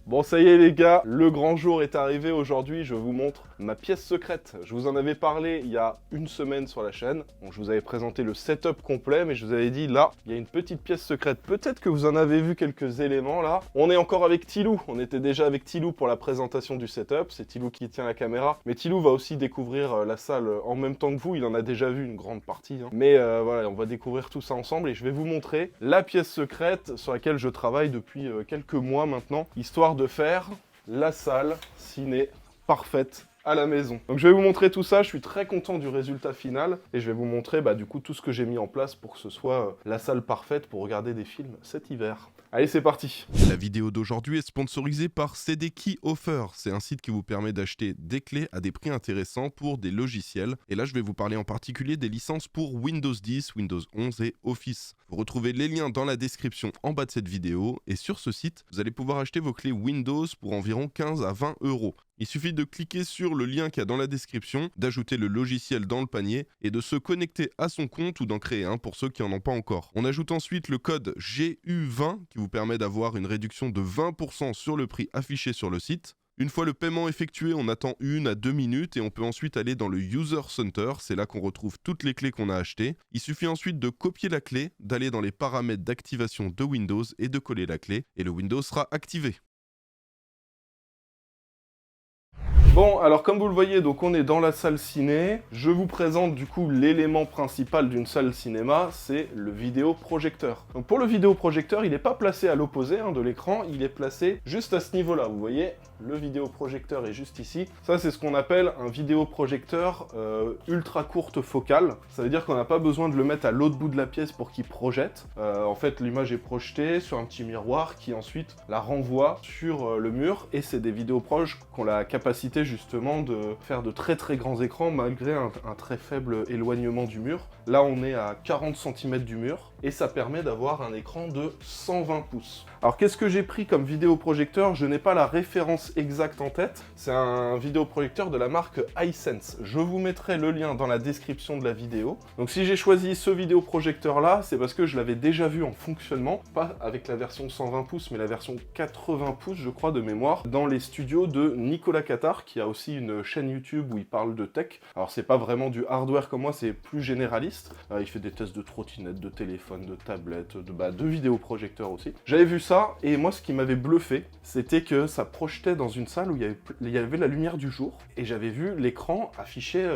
Bon, ça y est les gars, le grand jour est arrivé. Aujourd'hui, je vous montre ma pièce secrète. Je vous en avais parlé il y a une semaine sur la chaîne. Bon, je vous avais présenté le setup complet, mais je vous avais dit là, il y a une petite pièce secrète. Peut-être que vous en avez vu quelques éléments là. On est encore avec Tilou. On était déjà avec Tilou pour la présentation du setup. C'est Tilou qui tient la caméra. Mais Tilou va aussi découvrir la salle en même temps que vous. Il en a déjà vu une grande partie. Mais voilà, on va découvrir tout ça ensemble et je vais vous montrer la pièce secrète sur laquelle je travaille depuis quelques mois maintenant, histoire de faire la salle ciné parfaite à la maison. Donc je vais vous montrer tout ça, je suis très content du résultat final et je vais vous montrer du coup tout ce que j'ai mis en place pour que ce soit la salle parfaite pour regarder des films cet hiver. Allez, c'est parti. La vidéo d'aujourd'hui est sponsorisée par CD Key Offer. C'est un site qui vous permet d'acheter des clés à des prix intéressants pour des logiciels. Et là, je vais vous parler en particulier des licences pour Windows 10, Windows 11 et Office. Vous retrouvez les liens dans la description en bas de cette vidéo. Et sur ce site, vous allez pouvoir acheter vos clés Windows pour environ 15 à 20 €. Il suffit de cliquer sur le lien qu'il y a dans la description, d'ajouter le logiciel dans le panier et de se connecter à son compte ou d'en créer un pour ceux qui n'en ont pas encore. On ajoute ensuite le code GU20 qui vous permet d'avoir une réduction de 20% sur le prix affiché sur le site. Une fois le paiement effectué, on attend 1 à 2 minutes et on peut ensuite aller dans le User Center, c'est là qu'on retrouve toutes les clés qu'on a achetées. Il suffit ensuite de copier la clé, d'aller dans les paramètres d'activation de Windows et de coller la clé et le Windows sera activé. Bon, alors comme vous le voyez, donc on est dans la salle ciné. Je vous présente du coup l'élément principal d'une salle cinéma, c'est le vidéoprojecteur. Donc pour le vidéoprojecteur, il n'est pas placé à l'opposé de l'écran, il est placé juste à ce niveau-là. Vous voyez, le vidéoprojecteur est juste ici. Ça, c'est ce qu'on appelle un vidéoprojecteur ultra courte focale. Ça veut dire qu'on n'a pas besoin de le mettre à l'autre bout de la pièce pour qu'il projette. En fait, l'image est projetée sur un petit miroir qui ensuite la renvoie sur le mur. Et c'est des vidéoprojes qui ont la capacité justement de faire de très très grands écrans malgré un très faible éloignement du mur. Là, on est à 40 cm du mur et ça permet d'avoir un écran de 120 pouces. Alors, qu'est-ce que j'ai pris comme vidéoprojecteur? Je n'ai pas la référence exacte en tête. C'est un vidéoprojecteur de la marque Hisense. Je vous mettrai le lien dans la description de la vidéo. Donc, si j'ai choisi ce vidéoprojecteur-là, c'est parce que je l'avais déjà vu en fonctionnement, pas avec la version 120 pouces, mais la version 80 pouces, je crois, de mémoire, dans les studios de Nicolas Katar, qui a aussi une chaîne YouTube où il parle de tech. Alors, c'est pas vraiment du hardware comme moi, c'est plus généraliste. Il fait des tests de trottinettes, de téléphone, de tablettes, de vidéoprojecteurs aussi. J'avais vu ça, et moi, ce qui m'avait bluffé, c'était que ça projetait dans une salle où il y avait la lumière du jour, et j'avais vu l'écran affiché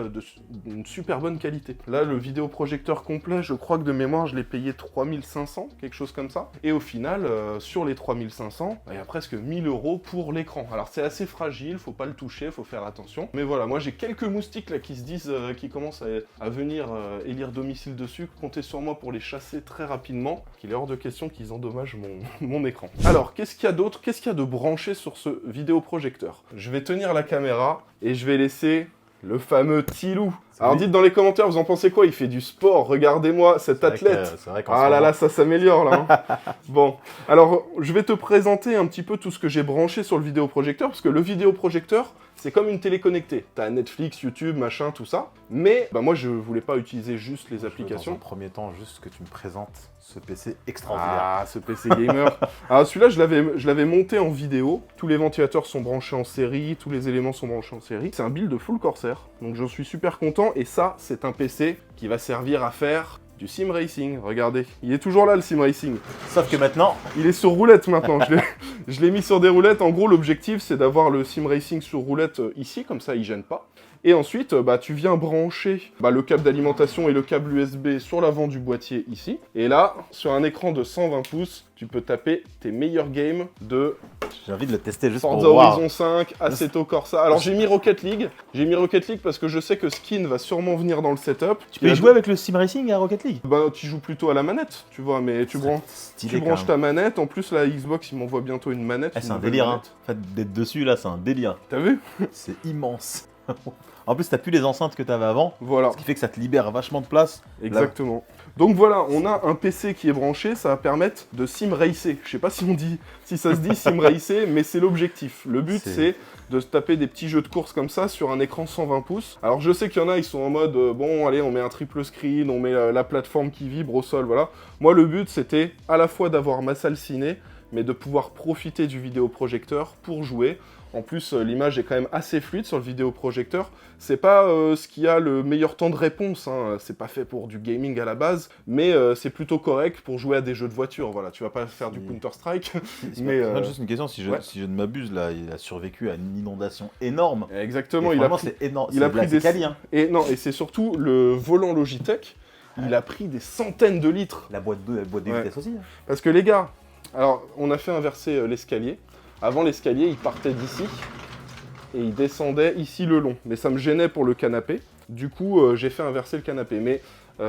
d'une super bonne qualité. Là, le vidéoprojecteur complet, je crois que de mémoire, je l'ai payé 3500, quelque chose comme ça. Et au final, sur les 3500, il y a presque 1000 € pour l'écran. Alors, c'est assez fragile, faut pas le toucher, faut faire attention. Mais voilà, moi, j'ai quelques moustiques là qui se disent, qui commencent à venir élire domicile dessus. Comptez sur moi pour les chasser très rapidement, qu'il est hors de question qu'ils endommagent mon écran. Alors, qu'est-ce qu'il y a d'autre? Qu'est-ce qu'il y a de branché sur ce vidéoprojecteur? Je vais tenir la caméra et je vais laisser le fameux Tilou. Alors dites dans les commentaires, vous en pensez quoi? Il fait du sport, regardez-moi cet athlète. Ah là là, ça s'améliore là. Bon, alors je vais te présenter un petit peu tout ce que j'ai branché sur le vidéoprojecteur, parce que le vidéoprojecteur, c'est comme une télé connectée. T'as Netflix, YouTube, machin, tout ça. Mais moi, je voulais pas utiliser juste les applications. Dans un premier temps, juste que tu me présentes ce PC extraordinaire. Ah, ce PC gamer. Alors celui-là, je l'avais monté en vidéo. Tous les ventilateurs sont branchés en série, tous les éléments sont branchés en série. C'est un build full Corsair, donc j'en suis super content. Et ça, c'est un PC qui va servir à faire du sim racing. Regardez, il est toujours là le sim racing. Sauf que maintenant... Il est sur roulette maintenant. Je l'ai mis sur des roulettes. En gros, l'objectif, c'est d'avoir le sim racing sur roulette ici, comme ça, il gêne pas. Et ensuite, tu viens brancher le câble d'alimentation et le câble USB sur l'avant du boîtier ici. Et là, sur un écran de 120 pouces, tu peux taper tes meilleurs games de... J'ai envie de le tester juste Forza pour voir. Horizon 5, Assetto Corsa. Alors j'ai mis Rocket League. J'ai mis Rocket League parce que je sais que Skin va sûrement venir dans le setup. Tu peux y jouer avec le sim racing à Rocket League? Tu joues plutôt à la manette, tu vois, mais tu branches ta manette. En plus, la Xbox, il m'envoie bientôt une manette. C'est un délire, hein. En fait, d'être dessus, là, c'est un délire. T'as vu? C'est immense. En plus, t'as plus les enceintes que t'avais avant. Voilà. Ce qui fait que ça te libère vachement de place. Exactement. Là. Donc voilà, on a un PC qui est branché, ça va permettre de sim racer. Je sais pas si ça se dit sim racer, mais c'est l'objectif. Le but, c'est de se taper des petits jeux de course comme ça sur un écran 120 pouces. Alors je sais qu'il y en a, ils sont en mode, bon allez, on met un triple screen, on met la plateforme qui vibre au sol, voilà. Moi, le but, c'était à la fois d'avoir ma salle ciné, mais de pouvoir profiter du vidéoprojecteur pour jouer. En plus, l'image est quand même assez fluide sur le vidéoprojecteur. C'est pas ce qui a le meilleur temps de réponse, hein. C'est pas fait pour du gaming à la base, mais c'est plutôt correct pour jouer à des jeux de voiture. Voilà, tu vas pas faire du Counter-Strike. Mais juste une question, si je ne m'abuse, là, il a survécu à une inondation énorme. Exactement, Et il a franchement, pris, c'est énorme. il a C'est pris des... Cali, hein. Et non, et c'est surtout le volant Logitech, il a pris des centaines de litres. La boîte de Ouais. vitesse aussi. Hein. Parce que les gars, alors on a fait inverser l'escalier. Avant l'escalier, il partait d'ici et il descendait ici le long. Mais ça me gênait pour le canapé. Du coup, j'ai fait inverser le canapé. Mais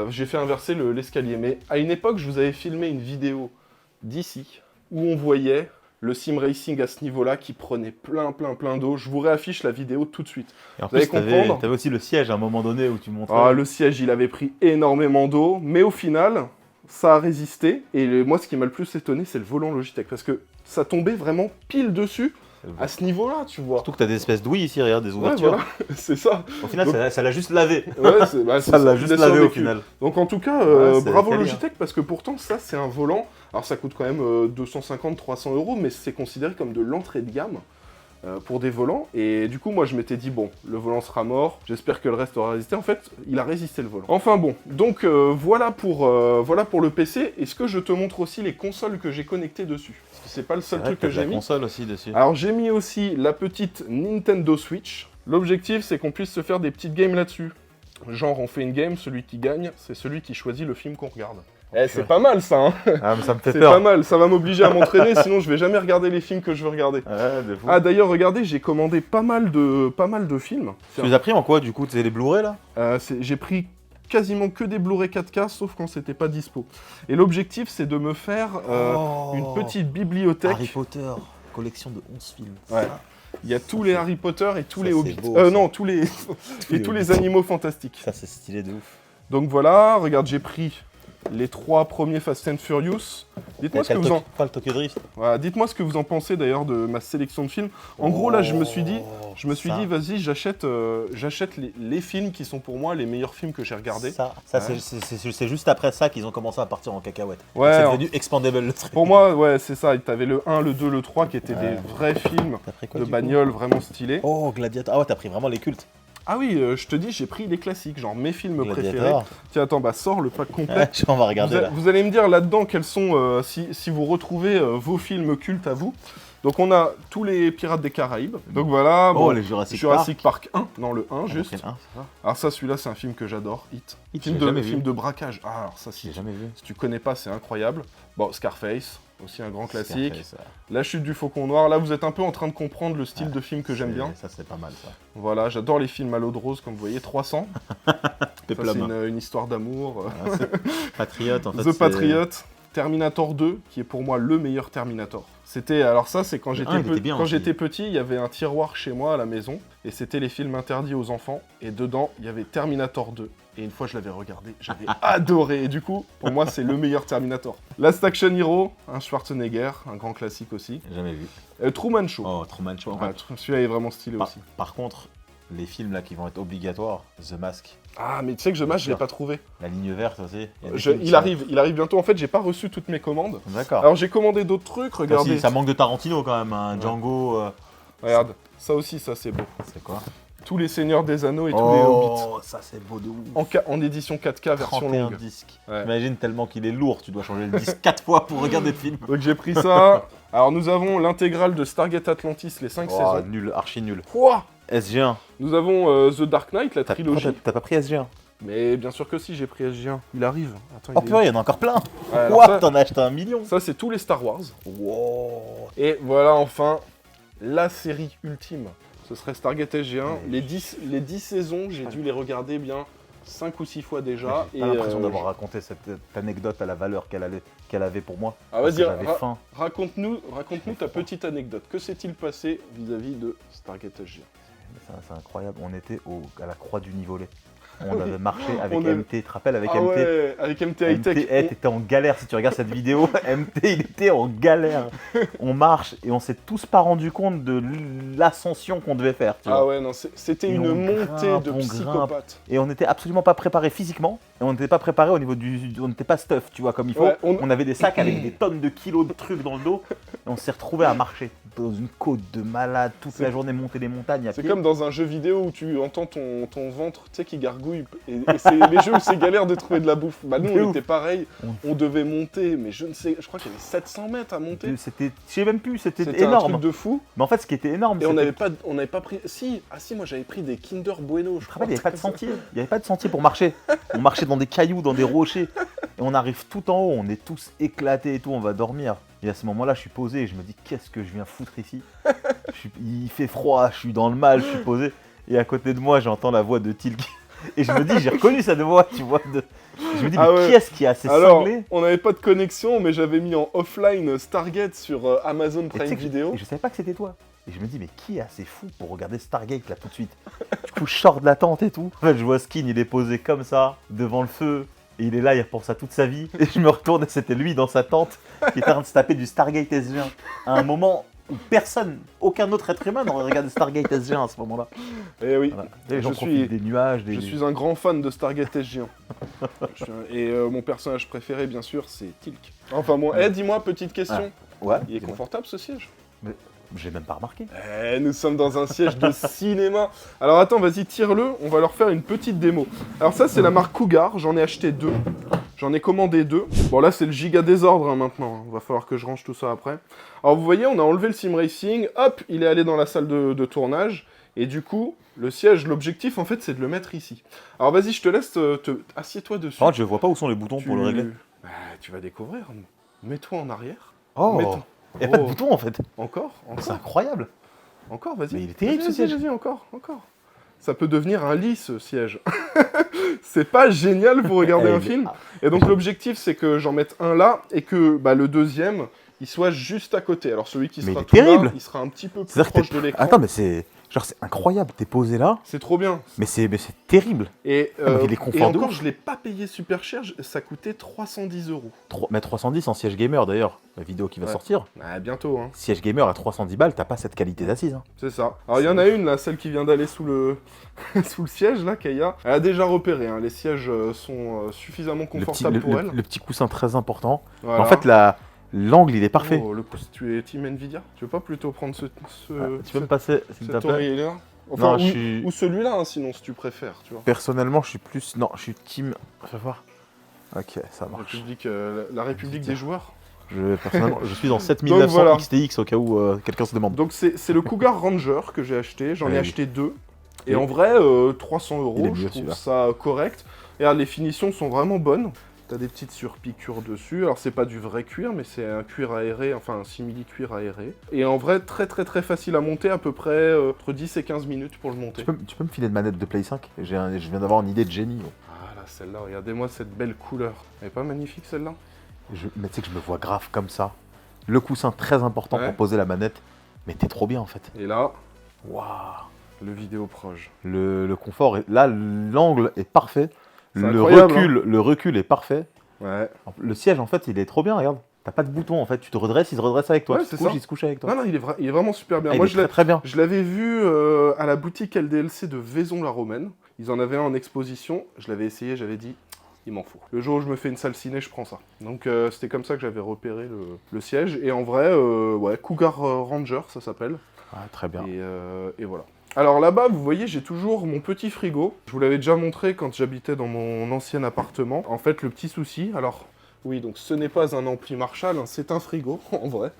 j'ai fait inverser l'escalier. Mais à une époque, je vous avais filmé une vidéo d'ici où on voyait le sim racing à ce niveau-là qui prenait plein d'eau. Je vous réaffiche la vidéo tout de suite. Et en Vous allez plus, comprendre. t'avais aussi le siège à un moment donné où tu montrais. Ah, le siège, il avait pris énormément d'eau, mais au final, ça a résisté. Et moi, ce qui m'a le plus étonné, c'est le volant Logitech, parce que ça tombait vraiment pile dessus, à ce niveau-là, tu vois. Surtout que t'as des espèces d'ouïes ici, regarde, des Ouais, ouvertures. voilà, c'est ça. Au final, Donc- ça l'a juste lavé. Ouais, c'est Ça l'a tu juste descends lavé des au culs. final. Donc en tout cas, Ouais, c'est bravo quali, Logitech, parce que pourtant, ça, c'est un volant. Alors ça coûte quand même 250-300 €, mais c'est considéré comme de l'entrée de gamme. Pour des volants, et du coup moi je m'étais dit bon, le volant sera mort, j'espère que le reste aura résisté. En fait, il a résisté le volant. Enfin bon, donc voilà pour le PC. Est-ce que je te montre aussi les consoles que j'ai connectées dessus? Parce que c'est pas le seul truc que j'ai mis. console aussi dessus. Alors j'ai mis aussi la petite Nintendo Switch. L'objectif c'est qu'on puisse se faire des petites games là-dessus. Genre on fait une game, celui qui gagne, c'est celui qui choisit le film qu'on regarde. Eh, c'est pas mal ça, hein. Ah, mais ça me fait C'est peur. pas mal, ça va m'obliger à m'entraîner, sinon je vais jamais regarder les films que je veux regarder. Ouais, de fou. Ah d'ailleurs, regardez, j'ai commandé pas mal de films. Tu les as pris en quoi du coup? C'est les Blu-ray là? J'ai pris quasiment que des Blu-ray 4K, sauf quand c'était pas dispo. Et l'objectif, c'est de me faire une petite bibliothèque. Harry Potter, collection de 11 films. Ouais. Il y a tous les Harry Potter et tous Ça, les c'est Hobbits. beau, ça. Non, tous les et tous les animaux fantastiques. Ça c'est stylé de ouf. Donc voilà, regarde, j'ai pris les 3 premiers Fast and Furious. Dites-moi ce que vous en... Pas le Tokyo Drift. Voilà, dites-moi ce que vous en pensez d'ailleurs de ma sélection de films. En gros, là, je me suis dit, vas-y, j'achète les films qui sont pour moi les meilleurs films que j'ai regardés. Ça Ouais. c'est juste après ça qu'ils ont commencé à partir en cacahuète. Ouais, C'est en- devenu expandable le truc. Pour moi, ouais, c'est ça. T'avais le 1, le 2, le 3 qui étaient des vrais films T'as pris quoi de du coup? bagnole vraiment stylés. Oh, Gladiator. Ah ouais, t'as pris vraiment les cultes. Ah oui, je te dis, j'ai pris les classiques, genre mes films préférés. Gladiator. Tiens, attends, bah sors le pack complet. Ouais, on va regarder là. Vous allez me dire là-dedans quels sont, si vous retrouvez vos films cultes à vous. Donc on a tous les Pirates des Caraïbes. Donc voilà, Oh, bon, les Jurassic Park 1, non le 1 juste. Ah, c'est ça. Alors ça, celui-là, c'est un film que j'adore, Hit. Hit, Film j'ai jamais film vu. de braquage. Ah, alors ça, J'ai si jamais vu. tu connais pas, c'est incroyable. Bon, Scarface, aussi un grand classique. Scarface, ça. La chute du Faucon Noir. Là, vous êtes un peu en train de comprendre le style de film que j'aime C'est- bien. Ça c'est pas mal ça. Voilà, j'adore les films à l'eau de rose, comme vous voyez, 300. Ça, c'est Peplum. une histoire d'amour. Ah, c'est- Patriot en fait. The c'est- Patriot, Terminator 2, qui est pour moi le meilleur Terminator. C'était, alors ça, c'est quand Le j'étais 1, il était bien aussi. petit, il y avait un tiroir chez moi à la maison, et c'était les films interdits aux enfants, et dedans, il y avait Terminator 2. Et une fois, je l'avais regardé, j'avais adoré, et du coup, pour moi, c'est le meilleur Terminator. Last Action Hero, un Schwarzenegger, un grand classique aussi. J'ai jamais vu. Truman Show. Oh, Truman Show. Ouais, celui-là est vraiment stylé aussi. Par contre, les films là qui vont être obligatoires, The Mask, Ah, mais tu sais que je l'ai pas trouvé. la ligne verte aussi. Il y a des films qui Il sont- arrive bientôt. En fait, j'ai pas reçu toutes mes commandes. D'accord. Alors, j'ai commandé d'autres trucs, Ah, regardez. si, ça manque de Tarantino quand même, hein. Ouais. Django. Regarde, ça aussi, ça c'est beau. C'est quoi? Tous les Seigneurs des Anneaux et tous les Hobbits. Oh, ça c'est beau de ouf. En édition 4K, version 31 longue. disques. Ouais. Imagine tellement qu'il est lourd, tu dois changer le disque 4 fois pour regarder le film. Donc j'ai pris ça. Alors nous avons l'intégrale de Stargate Atlantis, les 5 Oh, saisons. nul, archi nul. Quoi? SG1. Nous avons The Dark Knight, la trilogie. T'as pas pris SG1? Mais bien sûr que si, j'ai pris SG1. Il arrive. Attends, Oh il est purée, il y en a encore plein. où? Ouais, alors Quoi? ça, T'en as acheté 1 million? ça, c'est tous les Star Wars. Wow. Et voilà enfin la série ultime. Ce serait Stargate SG1. Ouais. Les 10 saisons, j'ai dû les regarder bien 5 ou 6 fois déjà. J'ai pas l'impression d'avoir raconté cette anecdote à la valeur qu'elle avait pour moi. Ah, Parce vas-y, que j'avais faim. raconte-nous ta petite anecdote. Que s'est-il passé vis-à-vis de Stargate SG1? C'est incroyable. On était à la croix du Nivolet. On avait marché avec On a- MT. Tu te rappelles avec Ah MT? ouais, avec MT High-Tech. MT, t'étais en galère si tu regardes cette vidéo. MT, il était en galère. On marche et on s'est tous pas rendu compte de l'ascension qu'on devait faire. Tu vois. Ah ouais, non, c'était Et une on montée grimpe, de on grimpe. psychopathes. Et on n'était absolument pas préparé physiquement. Et on n'était pas préparé au niveau du. On n'était pas stuff, tu vois, comme il faut. Ouais, on avait des sacs avec des tonnes de kilos de trucs dans le dos. Et on s'est retrouvé à marcher dans une côte de malade toute la journée, monter les montagnes à C'est pied. comme dans un jeu vidéo où tu entends ton ventre, tu sais, qui gargouille. Et c'est les jeux où c'est galère de trouver de la bouffe. Bah nous, De on ouf. était pareil. On devait monter, mais je crois qu'il y avait 700 mètres à monter. C'était, je sais même plus, c'était C'était un énorme. truc de fou. Mais en fait, ce qui était énorme, Et on c'était n'avait pas pris... Si, moi j'avais pris des Kinder Bueno, je je te crois. rappelle, il n'y avait pas de sentier. Il n'y avait pas de sentier pour marcher. On marchait dans des cailloux, dans des rochers. Et on arrive tout en haut, on est tous éclatés et tout, on va dormir. Et à ce moment-là, je suis posé et je me dis, qu'est-ce que je viens foutre ici? Il fait froid, je suis dans le mal, je suis posé. Et à côté de moi, j'entends la voix de Tilk. Et je me dis, j'ai reconnu cette voix, tu vois. Je me dis, mais Ah ouais. qui est-ce qui est assez Alors, cinglé? on n'avait pas de connexion, mais j'avais mis en offline Stargate sur Amazon Et tu Prime sais que- Video. Et je savais pas que c'était toi. Et je me dis, mais qui est assez fou pour regarder Stargate là tout de suite? Du coup, je sors de la tente et tout. En fait, je vois Skin, il est posé comme ça, devant le feu. Et il est là, il repense à toute sa vie. Et je me retourne et c'était lui dans sa tente qui était en train de se taper du Stargate SG1. À un moment où personne, aucun autre être humain n'aurait regardé Stargate SG1 à ce moment-là. Et oui, Voilà. Les gens Je profitent suis- des nuages, des... je suis un grand fan de Stargate SG1. Et mon personnage préféré, bien sûr, c'est Tilk. Enfin bon, dis-moi, petite question. Ouais, Il est dis-moi. confortable ce siège? J'ai même pas remarqué. Nous sommes dans un siège de cinéma. Alors attends, vas-y, tire-le, on va leur faire une petite démo. Alors ça, c'est la marque Cougar, j'en ai acheté 2. J'en ai commandé 2. Bon là, c'est le giga désordre hein, maintenant. Il va falloir que je range tout ça après. Alors vous voyez, on a enlevé le sim racing, hop, il est allé dans la salle de tournage. Et du coup, le siège, l'objectif en fait, c'est de le mettre ici. Alors vas-y, je te laisse, assieds-toi dessus. Par contre, je vois pas où sont les boutons pour le régler. Bah, tu vas découvrir. Mets-toi en arrière. Oh, Mets-toi. il y a pas de Oh. bouton en fait. Encore, C'est incroyable. Encore, vas-y. Mais il est terrible, Vas-y, ce siège. Vas-y, encore. Ça peut devenir un lit, ce siège. C'est pas génial pour regarder Eh, un mais- film. Et donc l'objectif, c'est que j'en mette un là et que le deuxième, il soit juste à côté. Alors celui qui Mais sera il est tout là, terrible. il sera un petit peu plus C'est-à-dire que proche de l'écran. Attends, mais c'est incroyable. T'es posé là, C'est trop bien. mais c'est terrible. Et, mais il est confort et de encore, ouf. je l'ai pas payé super cher. Ça coûtait 310 €. Mais 310 en siège gamer d'ailleurs, la vidéo qui va Ouais. sortir. Ah, bientôt, hein. Siège gamer à 310 balles, t'as pas cette qualité d'assise. Hein. C'est ça. Alors il y en a une là, celle qui vient d'aller sous le sous le siège là, Kaya. Elle a déjà repéré. Hein. Les sièges sont suffisamment confortables pour elle. Le petit coussin très important. Voilà. En fait, l'angle il est parfait. Oh, tu es team Nvidia. Tu veux pas plutôt prendre ce Ah, tu peux me passer, s'il te cet plaît? oreiller-là. Enfin, Non, je suis... ou celui-là, hein, sinon, si tu préfères, tu vois. Personnellement, je suis plus... Non, je suis team... Fais voir. Ok, ça marche. La République des joueurs. Personnellement, je suis dans 7900 Donc, voilà. XTX au cas où quelqu'un se demande. Donc c'est le Cougar Ranger que j'ai acheté. J'en ai Oui. acheté 2. Et Oui. en vrai, 300 Il est €, mieux, je trouve celui-là. ça correct. Et regarde, les finitions sont vraiment bonnes. T'as des petites surpiqûres dessus. Alors c'est pas du vrai cuir, mais c'est un cuir aéré, enfin un simili-cuir aéré. Et en vrai, très très très facile à monter, à peu près entre 10 et 15 minutes pour le monter. Tu peux me filer de manette de Play 5? Je viens d'avoir une idée de génie. Ah là, celle-là, regardez-moi cette belle couleur. Elle est pas magnifique celle-là? Mais tu sais que je me vois grave comme ça. Le coussin très important Ouais. pour poser la manette. Mais t'es trop bien en fait. Et là, Waouh. le vidéo proche. Le confort, là l'angle est parfait. C'est incroyable, Le recul est parfait. Ouais. Le siège en fait il est trop bien, regarde. T'as pas de bouton en fait, tu te redresses, il se redresse avec toi. Ouais, Tu te c'est couches, ça. il se couche avec toi. Non, non, il est vraiment super bien. Ah, Moi, il est très bien. je l'avais vu à la boutique LDLC de Vaison-la-Romaine. Ils en avaient un en exposition. Je l'avais essayé, j'avais dit, il m'en faut. Le jour où je me fais une salle ciné, je prends ça. Donc c'était comme ça que j'avais repéré le siège. Et en vrai, ouais, Cougar Ranger, ça s'appelle. Ah, très bien. Et voilà. Alors là-bas, vous voyez, j'ai toujours mon petit frigo. Je vous l'avais déjà montré quand j'habitais dans mon ancien appartement. En fait, le petit souci, alors... Oui, donc ce n'est pas un ampli Marshall, hein, c'est un frigo, en vrai.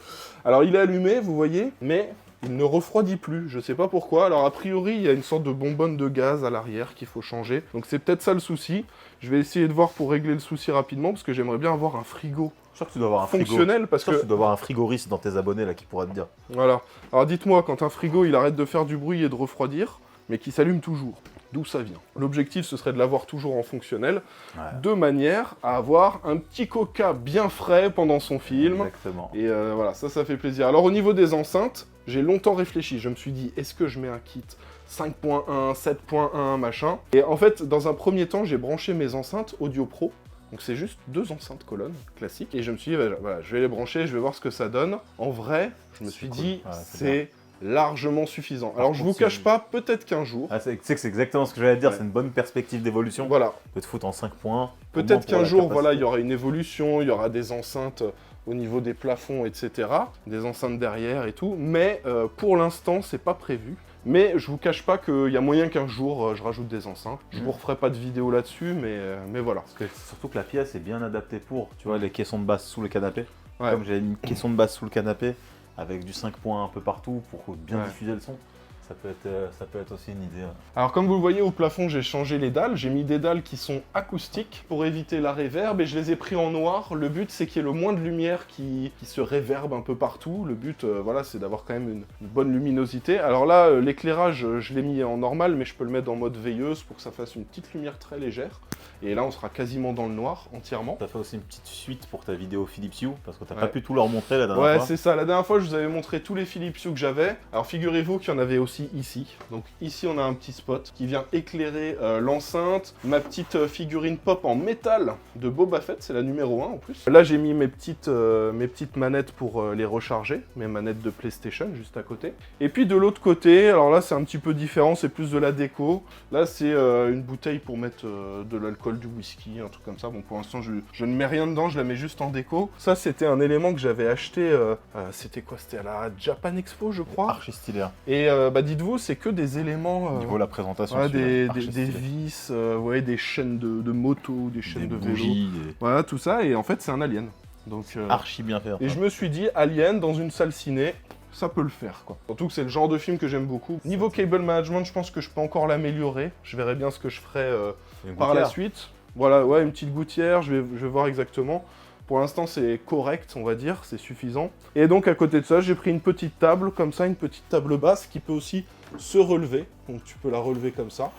Alors il est allumé, vous voyez, mais il ne refroidit plus, je sais pas pourquoi. Alors a priori, il y a une sorte de bonbonne de gaz à l'arrière qu'il faut changer. Donc c'est peut-être ça le souci. Je vais essayer de voir pour régler le souci rapidement, parce que j'aimerais bien avoir un frigo Je suis sûr que tu dois avoir un frigo. fonctionnel, parce Je suis sûr que... que tu dois avoir un frigoriste dans tes abonnés là qui pourra te dire. Voilà. Alors dites-moi, quand un frigo, il arrête de faire du bruit et de refroidir, mais qui s'allume toujours, d'où ça vient? L'objectif, ce serait de l'avoir toujours en fonctionnel, Ouais. de manière à avoir un petit coca bien frais pendant son film. Exactement. Et voilà, ça fait plaisir. Alors au niveau des enceintes, j'ai longtemps réfléchi. Je me suis dit, est-ce que je mets un kit 5.1, 7.1, machin? Et en fait, dans un premier temps, j'ai branché mes enceintes Audio Pro. Donc c'est juste 2 enceintes colonnes classiques. Et je me suis dit, voilà, je vais les brancher, je vais voir ce que ça donne. En vrai, je me C'est suis cool. dit, Ouais, c'est c'est largement suffisant. Alors je vous contre, cache c'est- pas, peut-être qu'un jour, Ah, tu sais que c'est exactement ce que j'allais dire, Ouais. c'est une bonne perspective d'évolution. voilà, Tu peux te foutre en 5 points. au moins peut-être pour qu'un la jour, capacité. voilà, il y aura une évolution, il y aura des enceintes au niveau des plafonds, etc. Des enceintes derrière et tout, mais pour l'instant, c'est pas prévu. Mais je vous cache pas qu'il y a moyen qu'un jour, je rajoute des enceintes. Je vous referai pas de vidéo là-dessus, mais voilà. Parce que surtout que la pièce est bien adaptée pour, tu vois, les caissons de basse sous le canapé. Ouais. Comme j'ai une caisson de basse sous le canapé, avec du 5 points un peu partout pour bien Ouais. diffuser le son. Ça peut être aussi une idée. Alors comme vous le voyez au plafond, j'ai changé les dalles. J'ai mis des dalles qui sont acoustiques pour éviter la réverb et je les ai pris en noir. Le but c'est qu'il y ait le moins de lumière qui se réverbe un peu partout. Le but voilà, c'est d'avoir quand même une bonne luminosité. Alors là, l'éclairage, je l'ai mis en normal, mais je peux le mettre en mode veilleuse pour que ça fasse une petite lumière très légère. Et là, on sera quasiment dans le noir entièrement. Tu as fait aussi une petite suite pour ta vidéo Philips Hue, parce que tu n'as Ouais. pas pu tout leur montrer la dernière Ouais, fois. c'est ça. La dernière fois, je vous avais montré tous les Philips Hue que j'avais. Alors, figurez-vous qu'il y en avait aussi ici. Donc, ici, on a un petit spot qui vient éclairer l'enceinte. Ma petite figurine pop en métal de Boba Fett, c'est la numéro 1 en plus. Là, j'ai mis mes petites manettes pour les recharger, mes manettes de PlayStation juste à côté. Et puis, de l'autre côté, alors là, c'est un petit peu différent, c'est plus de la déco. Là, c'est une bouteille pour mettre de l'alcool, du whisky, un truc comme ça. Bon, pour l'instant, je ne mets rien dedans, je la mets juste en déco. Ça, c'était un élément que j'avais acheté, c'était quoi? C'était à la Japan Expo, je crois. Archi stylé. Et bah, dites-vous, c'est que des éléments... Au niveau de la présentation, ouais, celui-là, des archi stylé. vis, ouais, des chaînes de moto, des chaînes de Des vélo. bougies, Voilà, tout ça. Et en fait, c'est un alien. Donc, archi bien fait. et je me suis dit, Alien dans une salle ciné, ça peut le faire, quoi. Surtout que c'est le genre de film que j'aime beaucoup. Niveau cable management, je pense que je peux encore l'améliorer. Je verrai bien ce que je ferai Une par la gouttière. suite. Voilà, ouais, une petite gouttière, je vais voir exactement. Pour l'instant, c'est correct, on va dire, c'est suffisant. Et donc, à côté de ça, j'ai pris une petite table, comme ça, une petite table basse qui peut aussi se relever. Donc, tu peux la relever comme ça.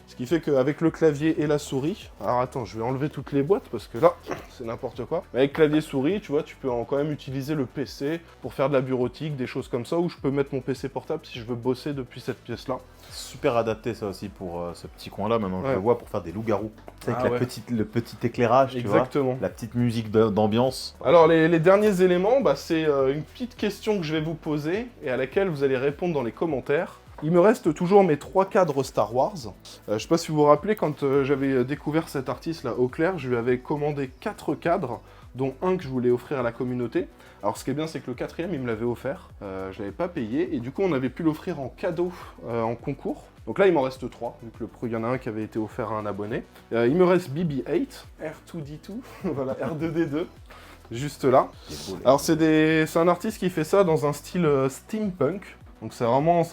Ce qui fait qu'avec le clavier et la souris... Alors, attends, je vais enlever toutes les boîtes, parce que là, c'est n'importe quoi. Mais avec clavier souris, tu vois, tu peux quand même utiliser le PC pour faire de la bureautique, des choses comme ça, où je peux mettre mon PC portable si je veux bosser depuis cette pièce-là. Super adapté ça aussi pour ce petit coin-là, maintenant je Ouais. le vois, pour faire des loups-garous. C'est avec Ah la ouais. le petit éclairage, tu vois. Exactement. La petite musique d'ambiance. Alors les derniers éléments, bah, c'est une petite question que je vais vous poser et à laquelle vous allez répondre dans les commentaires. Il me reste toujours mes 3 cadres Star Wars. Je sais pas si vous vous rappelez, quand j'avais découvert cet artiste là, Auclair, je lui avais commandé 4 cadres, dont un que je voulais offrir à la communauté. Alors ce qui est bien, c'est que le 4e, il me l'avait offert, je l'avais pas payé, et du coup on avait pu l'offrir en cadeau en concours. Donc là il m'en reste 3, vu que il y en a un qui avait été offert à un abonné. Il me reste BB-8, R2D2, voilà, R2D2, juste là. Alors c'est un artiste qui fait ça dans un style steampunk. Donc ça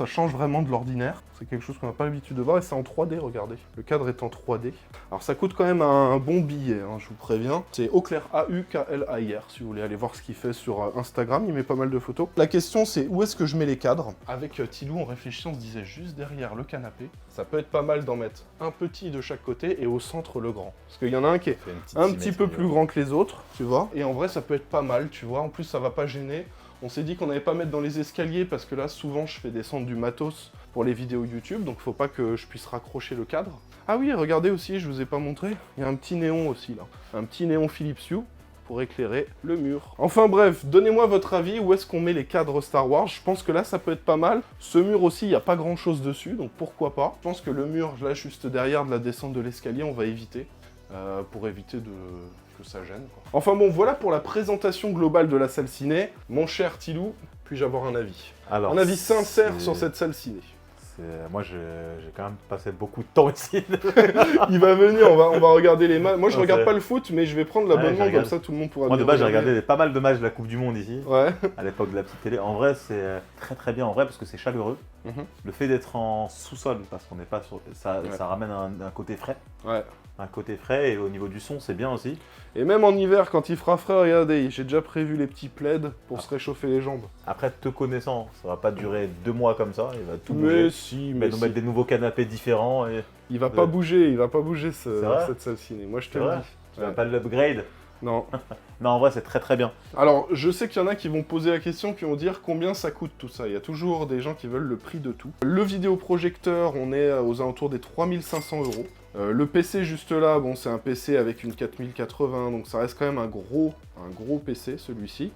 change vraiment de l'ordinaire. C'est quelque chose qu'on n'a pas l'habitude de voir et c'est en 3D, regardez. Le cadre est en 3D. Alors ça coûte quand même un bon billet, hein, je vous préviens. C'est Auclair, A-U-K-L-A-I-R, si vous voulez aller voir ce qu'il fait sur Instagram, il met pas mal de photos. La question c'est où est-ce que je mets les cadres? Avec Tilou, en réfléchissant, on se disait juste derrière le canapé. Ça peut être pas mal d'en mettre un petit de chaque côté et au centre le grand. Parce qu'il y en a un qui est un petit peu plus grand que les autres, tu vois. Et en vrai ça peut être pas mal, tu vois. En plus ça va pas gêner. On s'est dit qu'on n'allait pas mettre dans les escaliers parce que là, souvent, je fais descendre du matos pour les vidéos YouTube, donc faut pas que je puisse raccrocher le cadre. Ah oui, regardez aussi, je vous ai pas montré, il y a un petit néon aussi là. Un petit néon Philips Hue pour éclairer le mur. Enfin bref, donnez-moi votre avis, où est-ce qu'on met les cadres Star Wars? Je pense que là, ça peut être pas mal. Ce mur aussi, il n'y a pas grand-chose dessus, donc pourquoi pas. Je pense que le mur, là, juste derrière de la descente de l'escalier, on va éviter, pour éviter que ça gêne, quoi. Enfin bon, voilà pour la présentation globale de la salle ciné. Mon cher Tilou, puis-je avoir un avis? Alors, Un avis sincère c'est- sur cette salle ciné. Moi j'ai quand même passé beaucoup de temps ici. Il va venir, on va regarder les matchs. Moi, je Ouais, regarde c'est- pas le foot, mais je vais prendre Ouais, l'abonnement, je comme regarde. ça tout le monde pourra Moi de bien base j'ai regarder. regardé pas mal de matchs de la Coupe du Monde ici, Ouais. à l'époque de la petite télé. En vrai c'est très très bien en vrai parce que c'est chaleureux. Mhm. Le fait d'être en sous-sol, parce qu'on n'est pas sur... Ça, Ouais. ça ramène un côté frais. Ouais. Un côté frais et au niveau du son c'est bien aussi. Et même en hiver, quand il fera frais, regardez, j'ai déjà prévu les petits plaids pour se réchauffer les jambes. Après te connaissant, ça va pas durer 2 mois comme ça, il va tout Mais bouger. si, Il va mais nous si. mettre des nouveaux canapés différents et Il va pas bouger, il va pas bouger C'est vrai cette salle ciné. Moi, je te C'est le vrai dis. tu vas Ouais. pas l'upgrade. Non. Non en vrai c'est très très bien. Alors, je sais qu'il y en a qui vont poser la question, qui vont dire combien ça coûte tout ça. Il y a toujours des gens qui veulent le prix de tout. Le vidéoprojecteur, on est aux alentours des 3500 €. Le PC juste là, bon, c'est un PC avec une 4080, donc ça reste quand même un gros PC celui-ci.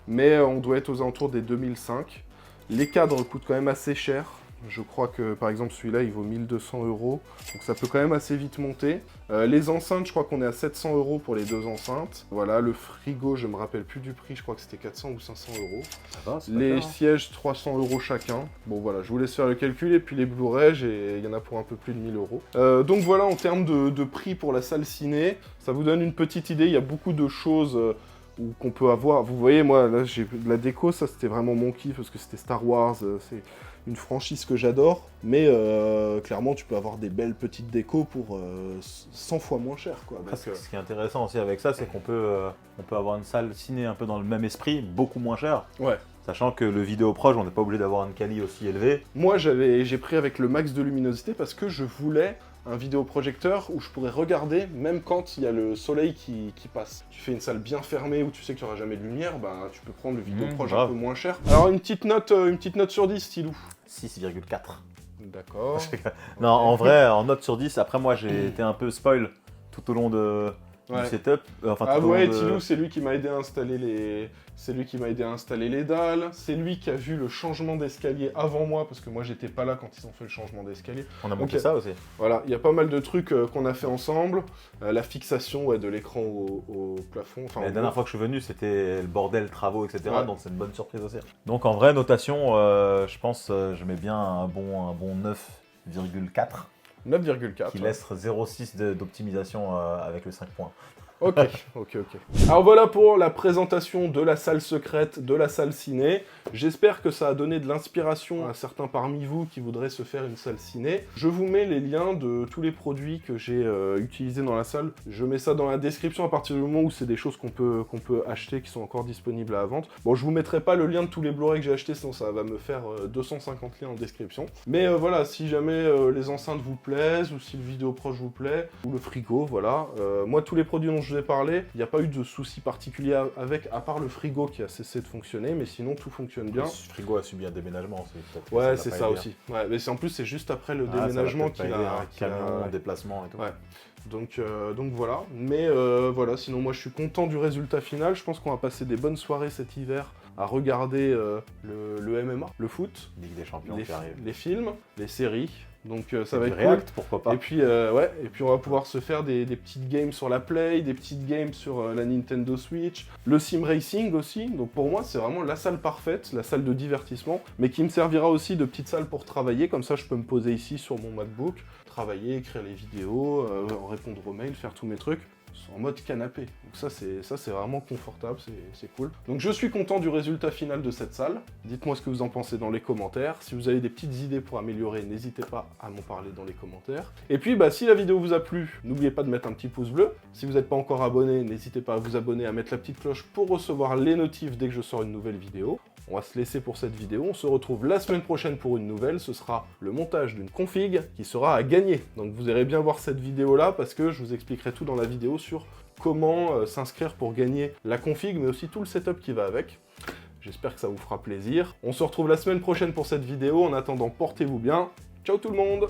Mais on doit être aux alentours des 2005. Les cadres coûtent quand même assez cher. Je crois que par exemple celui-là il vaut 1200 €, donc ça peut quand même assez vite monter. Les enceintes, je crois qu'on est à 700 € pour les 2 enceintes. Voilà, le frigo, je me rappelle plus du prix, je crois que c'était 400 ou 500 €. Ça va, c'est pas Les cher, hein. sièges, 300 € chacun. Bon voilà, je vous laisse faire le calcul. Et puis les Blu-ray, il y en a pour un peu plus de 1000 €. Donc voilà, en termes de prix pour la salle ciné, ça vous donne une petite idée. Il y a beaucoup de choses qu'on peut avoir. Vous voyez, moi, là, j'ai de la déco. Ça, c'était vraiment mon kiff parce que c'était Star Wars. C'est une franchise que j'adore. Mais clairement, tu peux avoir des belles petites décos pour 100 fois moins cher, quoi. Après, Donc, ce qui est intéressant aussi avec ça, c'est qu'on peut avoir une salle ciné un peu dans le même esprit, beaucoup moins cher. ouais. Sachant que le vidéo proche, on n'est pas obligé d'avoir une quali aussi élevée. Moi, j'ai pris avec le max de luminosité parce que je voulais un vidéoprojecteur où je pourrais regarder même quand il y a le soleil qui passe. Tu fais une salle bien fermée où tu sais qu'il n'y aura jamais de lumière, bah, tu peux prendre le vidéoproj un grave. peu moins cher. Alors une petite note sur 10, Stylou. 6,4. D'accord. Non, en vrai, en note sur 10, après moi j'ai été un peu spoil tout au long du Ouais. setup. Enfin, Ah tout au ouais, long de... Tilou, c'est lui qui m'a aidé à installer les dalles. C'est lui qui a vu le changement d'escalier avant moi, parce que moi j'étais pas là quand ils ont fait le changement d'escalier. On a monté Ok. ça aussi. Voilà, il y a pas mal de trucs qu'on a fait ensemble. La fixation de l'écran au plafond. Enfin, La dernière fois que je suis venu, c'était le bordel, travaux, etc. Ouais. Donc c'est une bonne surprise aussi. Donc en vrai, notation, je pense je mets bien un bon 9,4 9,4. qui laisse 0,6 d'optimisation avec le 5 points. Ok. Alors voilà pour la présentation de la salle secrète, de la salle ciné. J'espère que ça a donné de l'inspiration à certains parmi vous qui voudraient se faire une salle ciné. Je vous mets les liens de tous les produits que j'ai utilisés dans la salle. Je mets ça dans la description à partir du moment où c'est des choses qu'on peut acheter, qui sont encore disponibles à la vente. Bon, je vous mettrai pas le lien de tous les Blu-ray que j'ai achetés, sinon ça va me faire 250 liens en description. Mais voilà, si jamais les enceintes vous plaisent, ou si le vidéo proche vous plaît, ou le frigo, voilà. Moi, tous les produits dont je vous ai parlé, il n'y a pas eu de soucis particuliers avec, à part le frigo qui a cessé de fonctionner, mais sinon tout fonctionne bien. Le frigo a subi un déménagement aussi. peut-être que Ouais, l'a c'est pas ça aidé, aussi. Ouais, mais en plus, c'est juste après le hein. Ah, ça va déménagement peut-être pas qu'il aider, a... hein. Camion, déplacement et tout. Ouais. Donc voilà. Mais voilà, sinon moi je suis content du résultat final. Je pense qu'on va passer des bonnes soirées cet hiver à regarder le MMA, le foot, Ligue des champions qui arrive. les films, les séries. Donc ça va Du être React, pourquoi pas. cool. Et puis on va pouvoir se faire des petites games sur la Play, des petites games sur la Nintendo Switch, le sim racing aussi. Donc pour moi c'est vraiment la salle parfaite, la salle de divertissement, mais qui me servira aussi de petite salle pour travailler. Comme ça je peux me poser ici sur mon MacBook, travailler, écrire les vidéos, répondre aux mails, faire tous mes trucs en mode canapé. Donc ça c'est vraiment confortable, c'est cool. Donc je suis content du résultat final de cette salle. Dites-moi ce que vous en pensez dans les commentaires. Si vous avez des petites idées pour améliorer, n'hésitez pas à m'en parler dans les commentaires. Et puis si la vidéo vous a plu, n'oubliez pas de mettre un petit pouce bleu. Si vous n'êtes pas encore abonné, n'hésitez pas à vous abonner, à mettre la petite cloche pour recevoir les notifs dès que je sors une nouvelle vidéo. On va se laisser pour cette vidéo, on se retrouve la semaine prochaine pour une nouvelle, ce sera le montage d'une config qui sera à gagner. Donc vous irez bien voir cette vidéo là parce que je vous expliquerai tout dans la vidéo sur comment s'inscrire pour gagner la config mais aussi tout le setup qui va avec. J'espère que ça vous fera plaisir. On se retrouve la semaine prochaine pour cette vidéo, en attendant portez-vous bien. Ciao tout le monde!